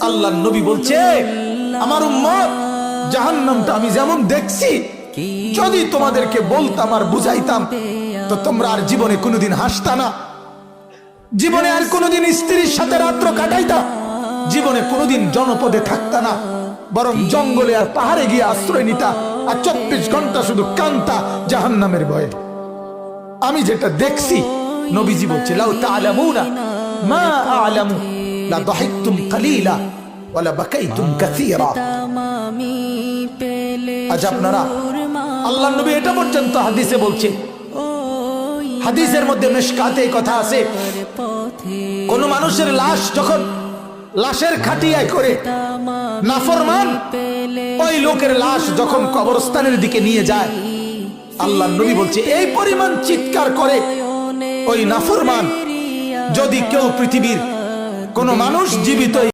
আল্লাহর নবী বলছে, আমার উম্মত জাহান্নামটা আমি যেমন দেখছি, যদি তোমাদেরকে বলতাম আর বুঝাইতাম তো তোমরা আর জীবনে কোনোদিন হাসতা না, জীবনে আর কোনোদিন স্ত্রীর সাথে রাত্র কাটাইতা, জীবনে কোনোদিন জনপদে থাকতা না, বরং জঙ্গলে আর পাহাড়ে গিয়ে আশ্রয় নিতা, আর 24 ঘন্টা শুধু কান্তা জাহান্নামের ভয়ে। আমি যেটা দেখছি, নবীজি বলছে, লাউ তা'লামুনা মা আ'লামু লা দাহিকতুম কালিলা ওয়া লা বাকাইতুম কাসীরা। আজ আপনারা, আল্লাহর নবী এটা পর্যন্ত হাদিসে বলছে, হাদিসের মধ্যে মিশকাতে কথা আছে, কোন মানুষের লাশ যখন লাশের খাটিয়ায় করে নাফরমান ওই লোকের লাশ যখন কবরস্থানের দিকে নিয়ে যায়, আল্লাহর নবী বলছে এই পরিমাণ চিৎকার করে ওই নাফরমান, যদি কেউ পৃথিবীর কোন মানুষ জীবিত